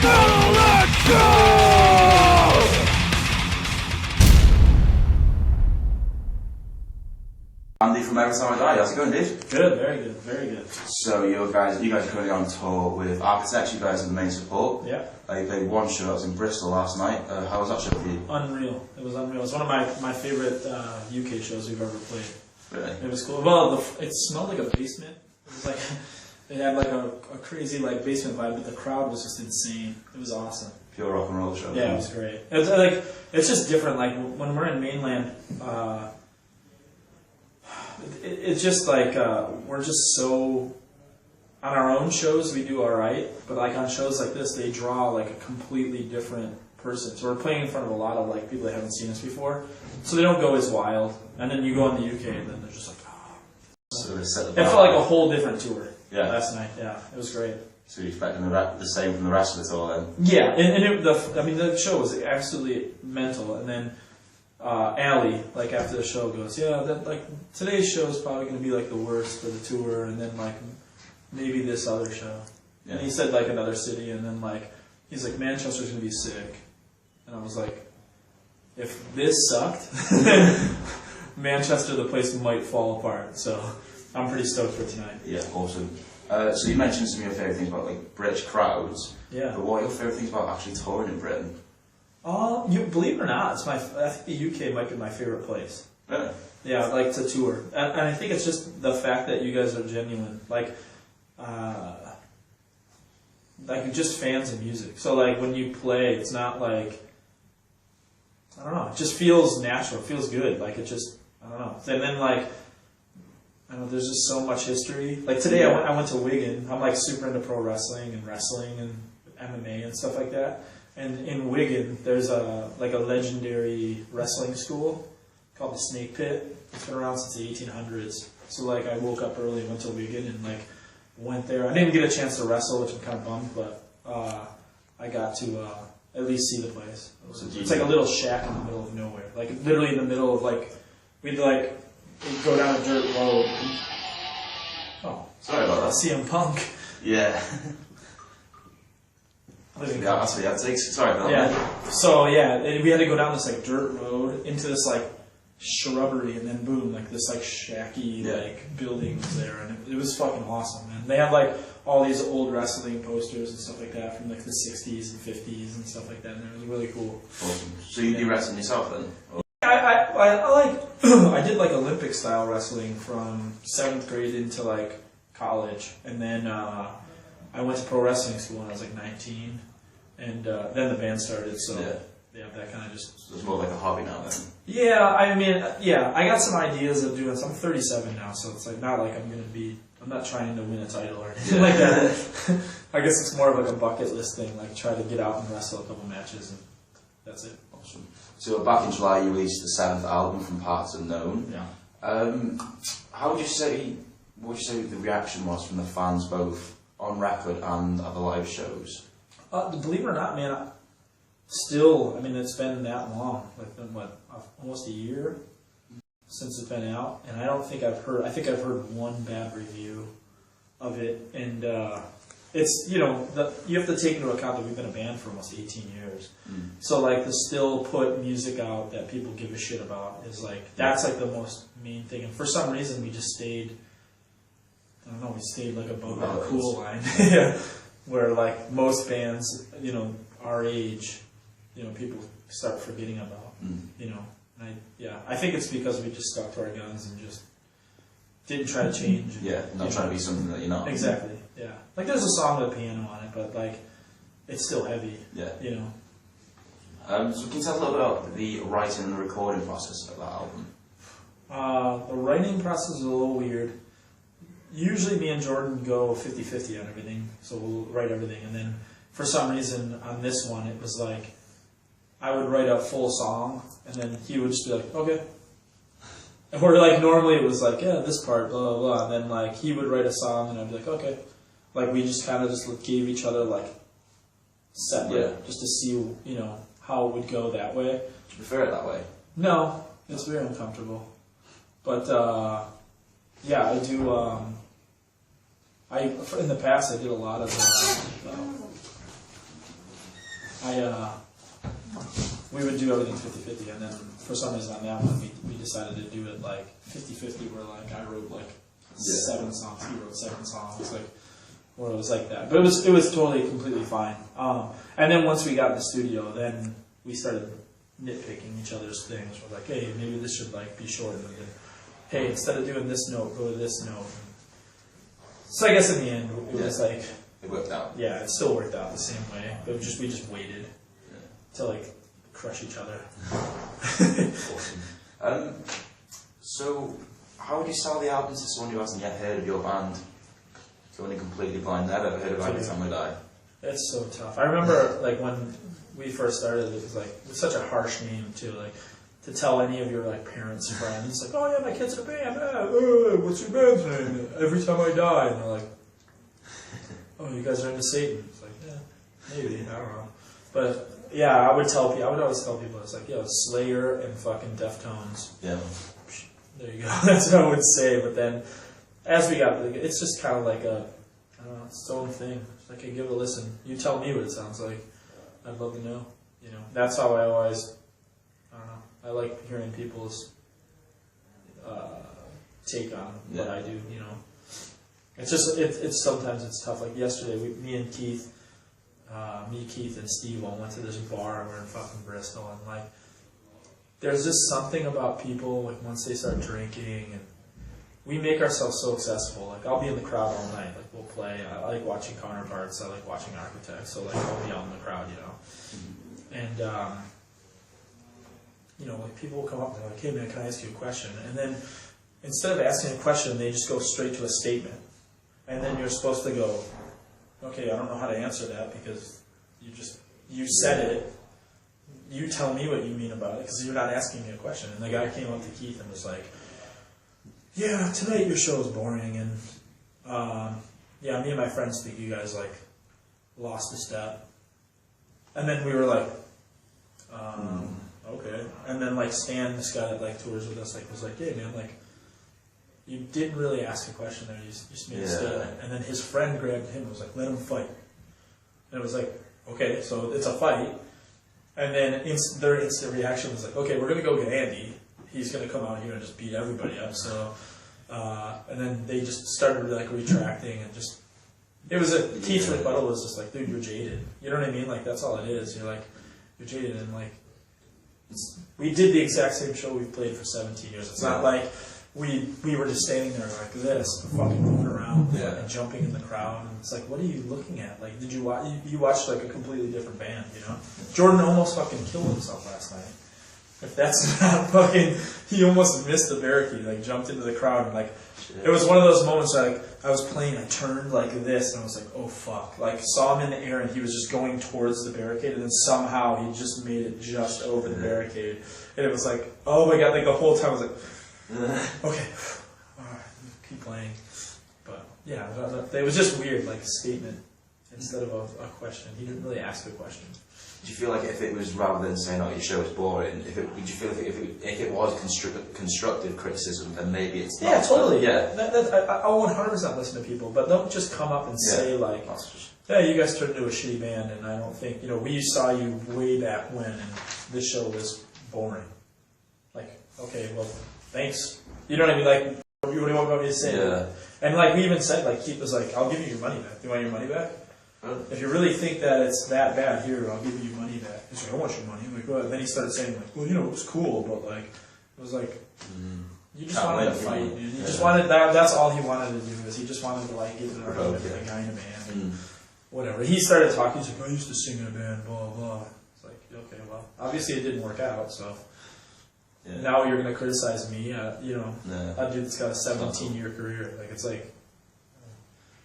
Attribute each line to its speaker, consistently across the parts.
Speaker 1: never let go!
Speaker 2: Andy from Every Time I Die, how's it going, dude?
Speaker 3: Good, very good, very good.
Speaker 2: So you guys are currently on tour with Architects. You guys are the main support.
Speaker 3: Yeah.
Speaker 2: You played one show that was in Bristol last night. How was that show for you?
Speaker 3: Unreal. It was unreal. It was one of my favorite UK shows we've ever played.
Speaker 2: Really?
Speaker 3: It was cool. Well, it smelled like a basement. It was like it had like a crazy like basement vibe, but the crowd was just insane. It was awesome.
Speaker 2: Pure rock and roll show.
Speaker 3: Yeah, it was great. It's just different. Like when we're in mainland, it's just like we're just so. On our own shows, we do all right, but like on shows like this, they draw like a completely different person. So we're playing in front of a lot of like people that haven't seen us before, so they don't go as wild. And then you go in the UK, and then they're just like, oh.
Speaker 2: So they set the
Speaker 3: It
Speaker 2: bar.
Speaker 3: felt like a whole different tour.
Speaker 2: Yeah.
Speaker 3: Last night, yeah, it was great.
Speaker 2: So you're expecting the same from the rest of it all then?
Speaker 3: Yeah, and the show was absolutely mental. And then Allie, like after the show, goes, yeah, that like today's show is probably going to be like the worst for the tour, and then like maybe this other show.
Speaker 2: Yeah.
Speaker 3: And he said like another city, and then like he's like Manchester's going to be sick, and I was like, if this sucked, Manchester, the place might fall apart. So I'm pretty stoked for tonight.
Speaker 2: Yeah, awesome. So you mentioned some of your favourite things about like British crowds.
Speaker 3: Yeah.
Speaker 2: But what are your favourite things about actually touring in Britain?
Speaker 3: You believe it or not, I think the UK might be my favorite place.
Speaker 2: Really?
Speaker 3: Yeah, like to tour, and I think it's just the fact that you guys are genuine, like just fans of music. So like when you play, it's not like I don't know, it just feels natural, it feels good. Like it just I don't know. And then like I don't know, there's just so much history. Like today, I went to Wigan. I'm like super into pro wrestling and MMA and stuff like that. And in Wigan, there's a legendary wrestling school called the Snake Pit. It's been around since the 1800s. So like I woke up early, went to Wigan, and like went there. I didn't get a chance to wrestle, which I'm kind of bummed, but I got to at least see the place. It's like a little shack in the middle of nowhere, like literally in the middle of like we'd go down a dirt road. Oh,
Speaker 2: Sorry about that.
Speaker 3: CM Punk.
Speaker 2: Yeah. Yeah, that's what you had to take. Sorry about that.
Speaker 3: Yeah. So yeah, we had to go down this like dirt road into this like shrubbery, and then boom, like this like shacky like building was there, and it was fucking awesome, man. They had like all these old wrestling posters and stuff like that from like the 60s and 50s and stuff like that, and it was really cool.
Speaker 2: Awesome. So you do wrestling yourself then? Or?
Speaker 3: I like I did like Olympic style wrestling from 7th grade into like college, and then I went to pro wrestling school when I was like 19, and then the band started. So yeah, that kind of just.
Speaker 2: So it's more like a hobby now then.
Speaker 3: Yeah, I mean, yeah, I got some ideas of doing. So I'm 37 now, so it's like not like I'm not trying to win a title or anything like that. I guess it's more of like a bucket list thing, like try to get out and wrestle a couple matches, and that's it.
Speaker 2: Awesome. So back in July, you released the 7th album, From Parts Unknown.
Speaker 3: Yeah.
Speaker 2: What would you say the reaction was from the fans, both on record and at the live shows?
Speaker 3: Believe it or not, man, still, I mean, it's been that long, like been almost a year since it's been out, and I think I've heard one bad review of it, and it's, you have to take into account that we've been a band for almost 18 years. So like to still put music out that people give a shit about is like, that's like the most main thing. And for some reason we just stayed, I don't know, we stayed like above that cool line. Where like most bands, our age, people start forgetting about, And I think it's because we just stuck to our guns and just didn't try to change.
Speaker 2: Yeah, not trying to be something that you're not.
Speaker 3: Exactly. Yeah. Like there's a song with a piano on it, but like it's still heavy.
Speaker 2: Yeah.
Speaker 3: So
Speaker 2: can you tell us a little bit about the writing and the recording process of that album?
Speaker 3: The writing process is a little weird. Usually me and Jordan go 50-50 on everything, so we'll write everything, and then for some reason on this one it was like I would write a full song and then he would just be like, okay. Or like normally it was like, yeah, this part, blah, blah, blah, and then like he would write a song and I'd be like, okay. Like we just kind of just gave each other like separate, just to see, how it would go that way.
Speaker 2: Do you prefer it that way?
Speaker 3: No, it's very uncomfortable. But yeah, I do. In the past I did a lot of we would do everything 50-50, and then for some reason on that one we decided to do it like 50-50, where like I wrote like 7 songs, he wrote 7 songs, like where it was like that. But it was totally completely fine. And then once we got in the studio, then we started nitpicking each other's things. We're like, hey, maybe this should like be shortened. And hey, instead of doing this note, go to this note. So I guess in the end, it was like
Speaker 2: it worked out.
Speaker 3: Yeah, it still worked out the same way, but we just waited to like crush each other.
Speaker 2: Awesome. So, how would you sell the album to someone who hasn't yet heard of your band? Someone completely blind, never heard of Every Time We Die.
Speaker 3: It's so tough. I remember like when we first started, it was like it's such a harsh name too. Like to tell any of your like parents, friends, like, oh yeah, my kid's in a band. What's your band's name? Every Time I Die, and they're like, oh, you guys are into Satan. It's like, yeah, maybe, I don't know. But yeah, I would always tell people, it's like, yo, Slayer and fucking Deftones.
Speaker 2: Yeah.
Speaker 3: There you go. That's what I would say. But then, as we got, it's just kind of like a, I don't know, it's its own thing. It's like, hey, give it a listen. You tell me what it sounds like. I'd love to know. You know, that's how I always, I don't know. I like hearing people's take on what I do. You know, it's just it's sometimes it's tough. Like yesterday, me, Keith, and Steve all went to this bar, and we're in fucking Bristol, and like, there's just something about people, like once they start drinking, and we make ourselves so accessible. Like I'll be in the crowd all night, like we'll play. I like watching Counterparts, I like watching Architects, so like I'll be out in the crowd, you know. And you know, like people will come up and they're like, hey man, can I ask you a question? And then instead of asking a question, they just go straight to a statement. And then you're supposed to go, okay, I don't know how to answer that because you said it. You tell me what you mean about it because you're not asking me a question. And the guy came up to Keith and was like, yeah, tonight your show is boring. And yeah, me and my friends think you guys like lost a step. And then we were like, okay. And then like Stan, this guy that like tours with us, like was like, hey man, like you didn't really ask a question there. You just made a statement. And then his friend grabbed him and was like, let him fight. And it was like, okay, so it's a fight. And then their instant reaction was like, okay, we're gonna go get Andy. He's gonna come out here and just beat everybody up. So, and then they just started like retracting and just. It was Keith's rebuttal was just like, dude, you're jaded. You know what I mean? Like that's all it is. You're like, you're jaded, and like, we did the exact same show we've played for 17 years. It's not like we were just standing there like this, fucking moving around and jumping in the crowd. And it's like, what are you looking at? Like, did you watch? You watched like a completely different band, you know? Jordan almost fucking killed himself last night. If that's not fucking, he almost missed the barricade, like jumped into the crowd and like, it was one of those moments where like, I was playing, I turned like this and I was like, oh fuck. Like saw him in the air and he was just going towards the barricade and then somehow he just made it just over the barricade. And it was like, oh my god, like the whole time I was like, okay, alright, keep playing. But yeah, it was just weird, like a statement instead of a question. He didn't really ask a question.
Speaker 2: Do you feel like if it was, rather than saying, oh, your show is boring, would you feel if it was constructive criticism, then maybe it's not?
Speaker 3: Yeah, totally.
Speaker 2: Yeah.
Speaker 3: I'll 100% listen to people, but don't just come up and say like, yeah, you guys turned into a shitty band, and I don't think, you know, we saw you way back when, and this show was boring. Like, okay, well, thanks. You know what I mean? Like, what do you want me to say?
Speaker 2: Yeah.
Speaker 3: And like, we even said, like, Keith was like, I'll give you your money back. Do you want your money back? If you really think that it's that bad, here, I'll give you your money back. He's like, I want your money. I'm like, well, then he started saying, like, well, you know, it was cool, but like, it was like, you just wanted to fight, dude. You just wanted that. That's all he wanted to do. Is he just wanted to like get in an argument with a guy in a band, and whatever. He started talking. He's like, I used to sing in a band, blah blah. It's like, okay, well, obviously it didn't work out, so. Yeah. Now you're gonna criticize me, you know, a dude that's got a 17-year career. Like, it's like.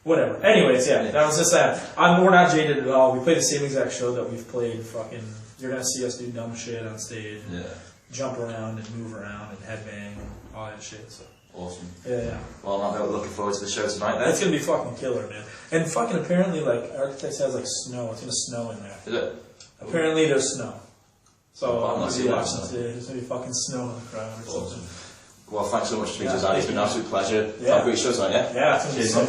Speaker 3: Whatever. Anyways, yeah, that was just that. We're not jaded at all. We play the same exact show that we've played. Fucking, you're gonna see us do dumb shit on stage, and jump around and move around and headbang and all that shit. So
Speaker 2: awesome.
Speaker 3: Yeah.
Speaker 2: Well, I'm looking forward to the show tonight. Then
Speaker 3: it's gonna be fucking killer, man. And fucking apparently, like Architects has like snow. It's gonna snow in there.
Speaker 2: Is it?
Speaker 3: Apparently, there's snow. So
Speaker 2: I'm not seeing that.
Speaker 3: There's gonna be fucking snow in the crowd or something.
Speaker 2: Well, thanks so much for speaking to us. It's been an absolute pleasure.
Speaker 3: Yeah.
Speaker 2: Have a great show tonight, yeah?
Speaker 3: Yeah, it's gonna be sick.